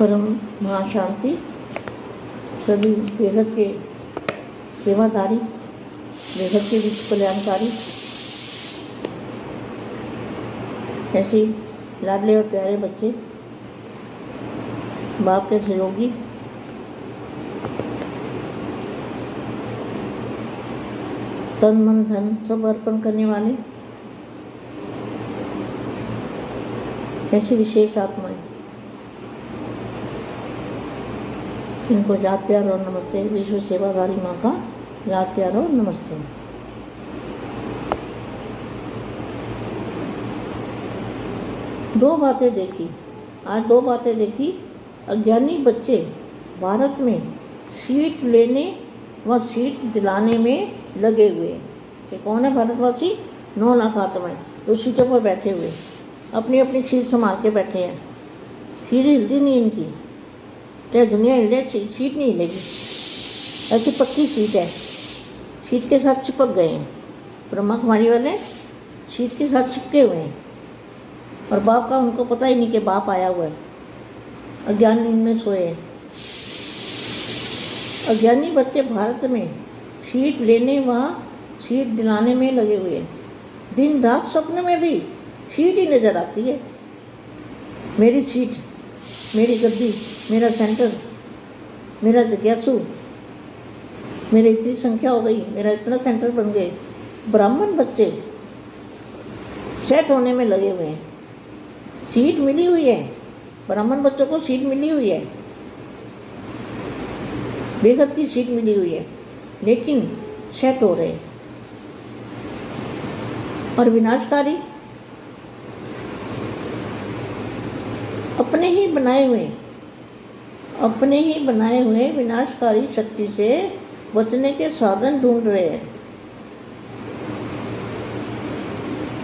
परम महाशांति, सभी बेहद के सेवादारी, बेहद के विश्व कल्याणकारी, ऐसे लाडले और प्यारे बच्चे, बाप के सहयोगी, तन मन धन सब अर्पण करने वाले ऐसी विशेष आत्माएं, इनको याद प्यार और नमस्ते। विश्व सेवाधारी माँ का याद प्यार और नमस्ते। दो बातें देखी, आज दो बातें देखी। अज्ञानी बच्चे भारत में सीट लेने व सीट दिलाने में लगे हुए। ये कौन है भारतवासी? 9 लाख आत्माएं जो सीटों पर बैठे हुए अपनी अपनी सीट संभाल के बैठे हैं। सीट हिलती नहीं इनकी, चाहे दुनिया हिले सीट नहीं हिलेगी। ऐसी पक्की सीट है, सीट के साथ चिपक गए हैं। ब्रह्मा कुमारी वाले सीट के साथ चिपके हुए हैं और बाप का उनको पता ही नहीं कि बाप आया हुआ है। अज्ञान नींद में सोए हैं। अज्ञानी बच्चे भारत में सीट लेने व सीट दिलाने में लगे हुए हैं। दिन रात स्वप्न में भी सीट ही नज़र आती है। मेरी सीट, मेरी गद्दी, मेरा सेंटर, मेरा जिज्ञासु, मेरी इतनी संख्या हो गई, मेरा इतना सेंटर बन गए। ब्राह्मण बच्चे सेट होने में लगे हुए हैं। सीट मिली हुई है, ब्राह्मण बच्चों को सीट मिली हुई है, बेगत की सीट मिली हुई है, लेकिन सेट हो रहे। और विनाशकारी अपने ही बनाए हुए विनाशकारी शक्ति से बचने के साधन ढूंढ रहे हैं।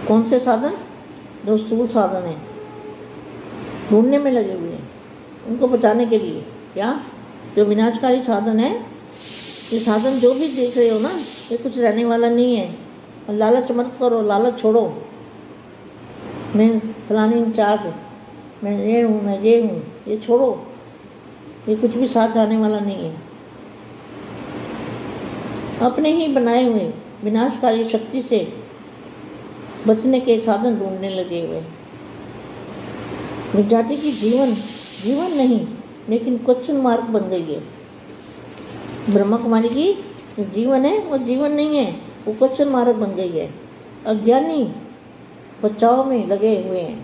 कौन से साधन? जो स्थूल साधन है, ढूंढने में लगे हुए हैं उनको बचाने के लिए। क्या? जो विनाशकारी साधन है, ये साधन जो भी देख रहे हो ना, ये कुछ रहने वाला नहीं है। और लालच मत करो, लालच छोड़ो। मैं फलानी इंचार्ज, मैं ये हूँ, मैं ये हूँ, ये छोड़ो। ये कुछ भी साथ जाने वाला नहीं है। अपने ही बनाए हुए विनाशकारी शक्ति से बचने के साधन ढूंढने लगे हुए। विद्यार्थी की जीवन नहीं, लेकिन क्वेश्चन मार्क बन गई है। ब्रह्मा कुमारी की जीवन है वो जीवन नहीं है, वो क्वेश्चन मार्क बन गई है। अज्ञानी बचाव में लगे हुए हैं,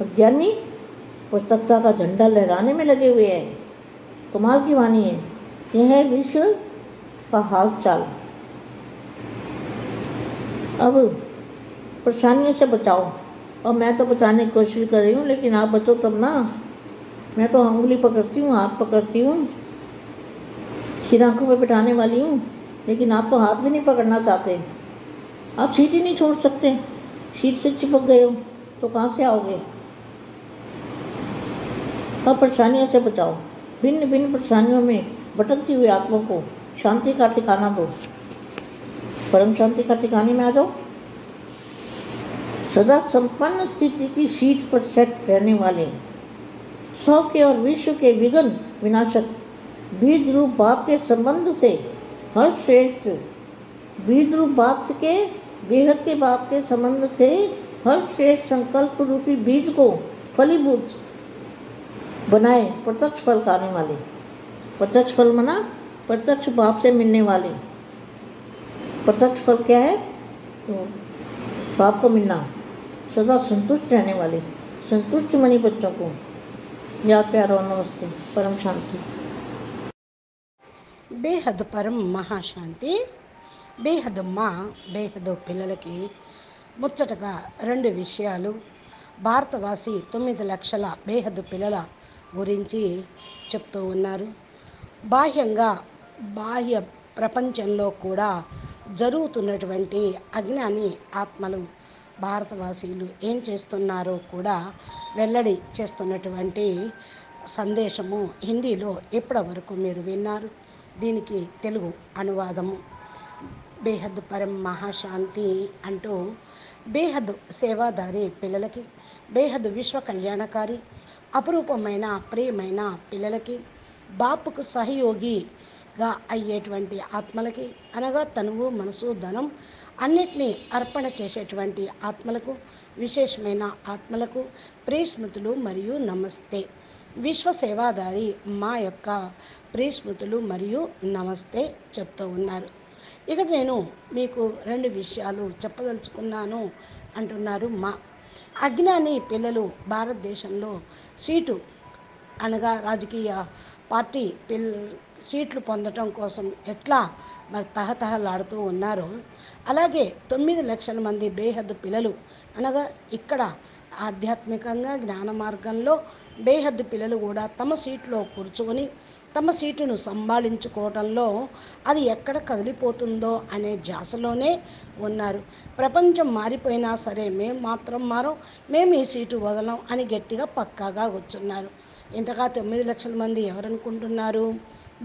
अज्ञानी पुस्तकता का झंडा लहराने में लगे हुए हैं। कमाल की वाणी है। यह है विश्व का हाल चाल। अब परेशानियों से बचाओ। और मैं तो बचाने की कोशिश कर रही हूँ, लेकिन आप बचो तब ना। मैं तो उंगली पकड़ती हूँ, हाथ पकड़ती हूँ, सिर आंखों पे बिठाने वाली हूँ, लेकिन आप तो हाथ भी नहीं पकड़ना चाहते। आप सीट ही नहीं छोड़ सकते। सीट से चिपक गए हो तो कहाँ से आओगे? अब परेशानियों से बचाओ। भिन्न भिन्न परेशानियों में भटकती हुई आत्मा को शांति का ठिकाना दो। परम शांति का ठिकाने में आ जाओ। सदा संपन्न स्थिति की सीट पर सेट रहने वाले 100 के और विश्व के विघ्न विनाशक बीज रूप बाप के संबंध से हर श्रेष्ठ बीज रूप बाप के बेहद के बाप के संबंध से हर श्रेष्ठ संकल्प रूपी बीज को फलीभूत बनाए प्रत्यक्ष फल खाने वाले। प्रत्यक्ष फल मना प्रत्यक्ष बाप से मिलने वाले। प्रत्यक्ष फल क्या है? तो बाप को मिलना। सदा संतुष्ट रहने वाले संतुष्ट मणि बच्चों को याद प्यार और नमस्ते। परम शांति। బేహద్ పరం మహాశాంతి. బేహద్ మా బేహద్ పిల్లలకి ముచ్చటగా 2 విషయాలు. భారతవాసి 9 లక్షల బేహద్ పిల్లల గురించి చెప్తూ ఉన్నారు. బాహ్యంగా బాహ్య ప్రపంచంలో కూడా జరుగుతున్నటువంటి అజ్ఞాని ఆత్మలు భారతవాసీలు ఏం చేస్తున్నారో కూడా వెల్లడి చేస్తున్నటువంటి సందేశము హిందీలో ఇప్పటి వరకు మీరు విన్నారు. దీనికి తెలుగు అనువాదము. బేహద్ పరం మహాశాంతి అంటూ బేహద్ సేవాదారి పిల్లలకి, బేహద్ విశ్వ కళ్యాణకారి అపురూపమైన ప్రియమైన పిల్లలకి, బాపుకు సహయోగిగా అయ్యేటువంటి ఆత్మలకి, అనగా తనువు మనసు ధనం అన్నిటినీ అర్పణ చేసేటువంటి ఆత్మలకు, విశేషమైన ఆత్మలకు ప్రియస్మృతులు మరియు నమస్తే. విశ్వ సేవాదారి మా యొక్క ప్రియస్మృతులు మరియు నమస్తే చెప్తూ ఉన్నారు. ఇక్కడ నేను మీకు 2 విషయాలు చెప్పదలుచుకున్నాను అంటున్నారు మా. అజ్ఞాని పిల్లలు భారతదేశంలో సీటు అనగా రాజకీయ పార్టీ సీట్లు పొందటం కోసం ఎట్లా మరి తహతహలాడుతూ ఉన్నారో, అలాగే 9 లక్షల మంది బేహద్దు పిల్లలు అనగా ఇక్కడ ఆధ్యాత్మికంగా జ్ఞాన మార్గంలో బేహద్దు పిల్లలు కూడా తమ సీట్లో కూర్చొని తమ సీటును సంభాళించుకోవడంలో అది ఎక్కడ కదిలిపోతుందో అనే ధ్యాసలోనే ఉన్నారు. ప్రపంచం మారిపోయినా సరే మేము మాత్రం మారం, మేము ఈ సీటు వదలం అని గట్టిగా పక్కాగా కూర్చున్నారు. ఇంతగా 9 లక్షల మంది ఎవరనుకుంటున్నారు?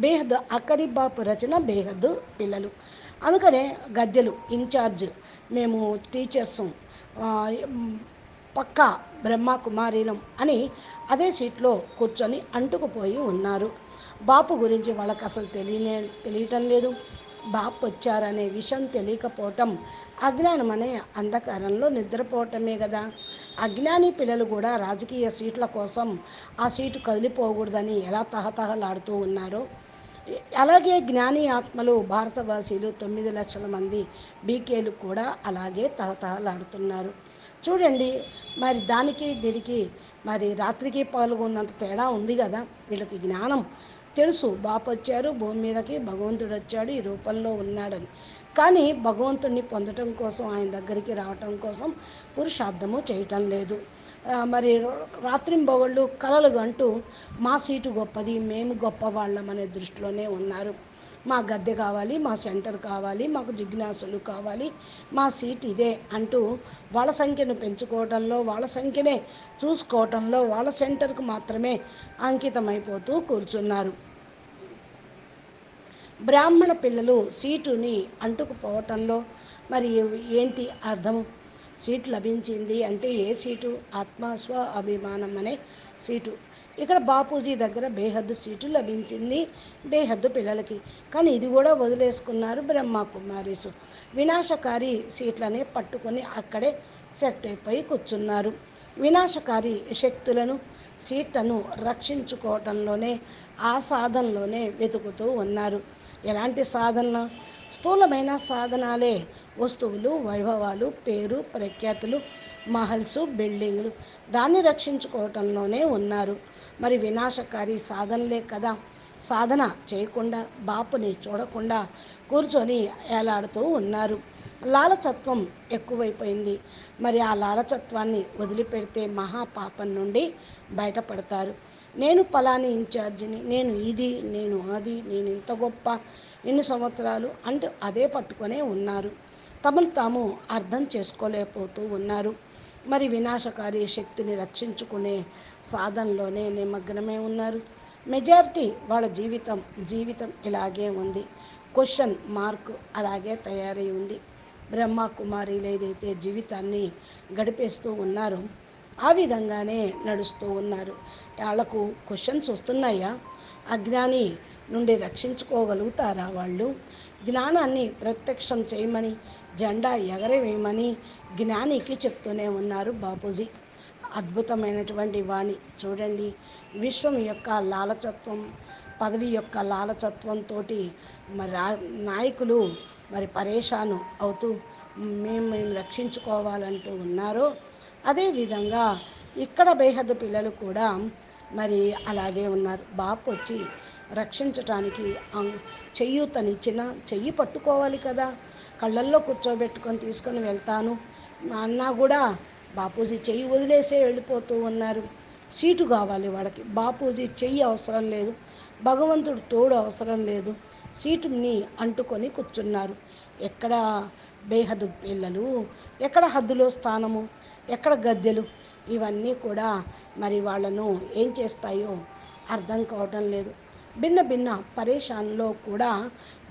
బేహద్ అకరీబాపు రచన బేహద్దు పిల్లలు. అందుకనే గద్దెలు ఇన్ఛార్జ్ మేము టీచర్స్ పక్కా బ్రహ్మకుమారీలం అని అదే సీట్లో కూర్చొని అంటుకుపోయి ఉన్నారు. బాపు గురించి వాళ్ళకి అసలు తెలియటం లేదు. బాపు వచ్చారనే విషయం తెలియకపోవటం అజ్ఞానం అనే అంధకారంలో నిద్రపోవటమే కదా. అజ్ఞాని పిల్లలు కూడా రాజకీయ సీట్ల కోసం ఆ సీటు కదిలిపోకూడదని ఎలా తహతహలాడుతూ ఉన్నారో, అలాగే జ్ఞాని ఆత్మలు భారతవాసీలు 9 లక్షల మంది బీకేలు కూడా అలాగే తహతహలాడుతున్నారు. చూడండి, మరి దానికి దీనికి మరి రాత్రికి పాల్గొన్నంత తేడా ఉంది కదా. వీళ్ళకి జ్ఞానం తెలుసు, బాపు వచ్చారు భూమి మీదకి, భగవంతుడు వచ్చాడు ఈ రూపంలో ఉన్నాడని. కానీ భగవంతుడిని పొందటం కోసం, ఆయన దగ్గరికి రావటం కోసం పురుషార్థము చేయటం లేదు. మరి రాత్రింబవళ్ళు కలలు అంటూ మా సీటు గొప్పది, మేము గొప్పవాళ్ళం అనే దృష్టిలోనే ఉన్నారు. మా గద్దె కావాలి, మా సెంటర్ కావాలి, మాకు జిజ్ఞాసులు కావాలి, మా సీట్ ఇదే అంటూ వాళ్ళ సంఖ్యను పెంచుకోవటంలో, వాళ్ళ సంఖ్యనే చూసుకోవటంలో, వాళ్ళ సెంటర్కు మాత్రమే అంకితమైపోతూ కూర్చున్నారు. బ్రాహ్మణ పిల్లలు సీటుని అంటుకుపోవటంలో మరి ఏంటి అర్థము? సీటు లభించింది అంటే ఏ సీటు? ఆత్మస్వ అభిమానం అనే సీటు. ఇక్కడ బాపూజీ దగ్గర బేహద్దు సీటు లభించింది బేహద్దు పిల్లలకి. కానీ ఇది కూడా వదిలేసుకున్నారు బ్రహ్మకుమారీసు. వినాశకారి సీట్లనే పట్టుకొని అక్కడే సెట్ అయిపోయి కూర్చున్నారు. వినాశకారి శక్తులను, సీట్లను రక్షించుకోవటంలోనే, ఆ సాధనలోనే వెతుకుతూ ఉన్నారు. ఎలాంటి సాధన? స్థూలమైన సాధనాలే. వస్తువులు, వైభవాలు, పేరు ప్రఖ్యాతులు, మహల్స్, బిల్డింగ్లు, దాన్ని రక్షించుకోవటంలోనే ఉన్నారు. మరి వినాశకారి సాధనలే కదా. సాధన చేయకుండా, బాపుని చూడకుండా కూర్చొని ఏలాడుతూ ఉన్నారు. లాలచత్వం ఎక్కువైపోయింది. మరి ఆ లాలచత్వాన్ని వదిలిపెడితే మహాపాపం నుండి బయటపడతారు. నేను పలాని ఇన్ఛార్జిని, నేను ఇది, నేను అది, నేను ఇంత గొప్ప, ఎన్ని సంవత్సరాలు అంటూ అదే పట్టుకొనే ఉన్నారు. తమను తాము అర్థం చేసుకోలేకపోతూ ఉన్నారు. మరి వినాశకారి శక్తిని రక్షించుకునే సాధనలోనే నిమగ్నమే ఉన్నారు. మెజారిటీ వాళ్ళ జీవితం ఇలాగే ఉంది. క్వశ్చన్ మార్క్ అలాగే తయారై ఉంది. బ్రహ్మకుమారీలు ఏదైతే జీవితాన్ని గడిపేస్తూ ఉన్నారో ఆ విధంగానే నడుస్తూ ఉన్నారు. వాళ్ళకు క్వశ్చన్స్ వస్తున్నాయా? అజ్ఞాని నుండి రక్షించుకోగలుగుతారా వాళ్ళు? జ్ఞానాన్ని ప్రత్యక్షం చేయమని, జెండా ఎగరవేయమని జ్ఞానికి చెప్తూనే ఉన్నారు బాపూజీ. అద్భుతమైనటువంటి వాణి చూడండి. విశ్వం యొక్క లాలచత్వం, పదవి యొక్క లాలచత్వంతో మరి నాయకులు మరి పరేషాను అవుతూ మేము రక్షించుకోవాలంటూ ఉన్నారో, అదేవిధంగా ఇక్కడ బేహద్దు పిల్లలు కూడా మరి అలాగే ఉన్నారు. బాపు వచ్చి రక్షించటానికి చెయ్యూతనిచ్చిన చెయ్యి పట్టుకోవాలి కదా. కళ్ళల్లో కూర్చోబెట్టుకొని తీసుకొని వెళ్తాను అన్నా కూడా బాపూజీ చెయ్యి వదిలేసే వెళ్ళిపోతూ ఉన్నారు. సీటు కావాలి వాడికి. బాపూజీ చెయ్యి అవసరం లేదు, భగవంతుడు తోడు అవసరం లేదు, సీటుని అంటుకొని కూర్చున్నారు. ఎక్కడ బేహద్దు పిల్లలు, ఎక్కడ హద్దులో స్థానము, ఎక్కడ గద్దెలు? ఇవన్నీ కూడా మరి వాళ్ళను ఏం చేస్తాయో అర్థం కావటం లేదు. భిన్న భిన్న పరేషాన్లో కూడా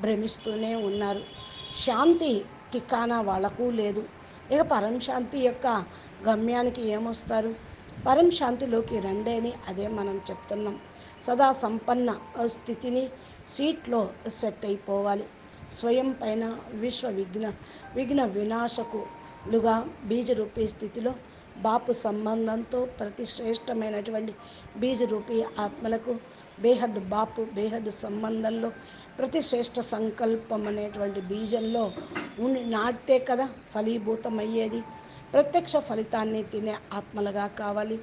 భ్రమిస్తూనే ఉన్నారు. శాంతి ఠికానా వాళ్లకు లేదు. ఇక పరం శాంతి యొక్క గమ్యానికి ఏమొస్తారు? పరం శాంతిలోకి రండి అని అదే మనం చెప్తున్నాం. సదా సంపన్న స్థితిని సీట్లో సెట్ అయిపోవాలి. స్వయం పైన విఘ్న వినాశకులుగా బీజరూపీ స్థితిలో బాపు సంబంధంతో ప్రతి శ్రేష్టమైనటువంటి బీజరూపీ ఆత్మలకు బేహద్ బాపు బేహద్ సంబంధంలో ప్రతి శ్రేష్ట సంకల్పం అనేటువంటి బీజంలో నాటితే కదా ఫలీభూతమయ్యేది. ప్రత్యక్ష ఫలితాన్ని తినే ఆత్మలుగా కావాలి.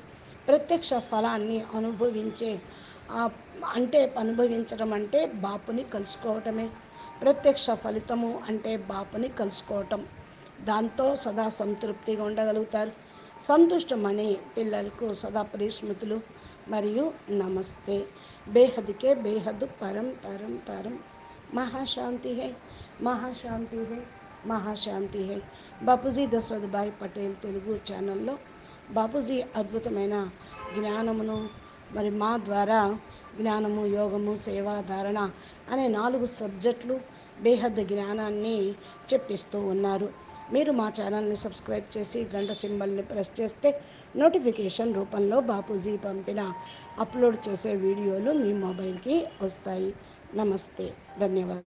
ప్రత్యక్ష ఫలాన్ని అనుభవించడం అంటే బాపుని కలుసుకోవటమే. ప్రత్యక్ష ఫలితము అంటే బాపుని కలుసుకోవటం. దాంతో సదా సంతృప్తిగా ఉండగలుగుతారు. సంతుష్టమని పిల్లలకు సదా పరిస్మృతులు మరియు నమస్తే. బేహద్కే బేహద్ పరం పరం పరం. మహాశాంతి హై, మహాశాంతి హై, మహాశాంతి హై. బాపూజీ దశరథ్ భాయ్ పటేల్ తెలుగు ఛానల్లో బాపూజీ అద్భుతమైన జ్ఞానమును మరి మా ద్వారా జ్ఞానము, యోగము, సేవాధారణ అనే 4 సబ్జెక్టులు బేహద్ జ్ఞానాన్ని చెప్పిస్తూ ఉన్నారు. మీరు మా ఛానల్ని సబ్స్క్రైబ్ చేసి గంట సింబల్ని ప్రెస్ చేస్తే నోటిఫికేషన్ రూపంలో బాపూజీ పంపిన అప్లోడ్ చేసే వీడియోలు మీ మొబైల్కి వస్తాయి. నమస్తే, ధన్యవాదాలు.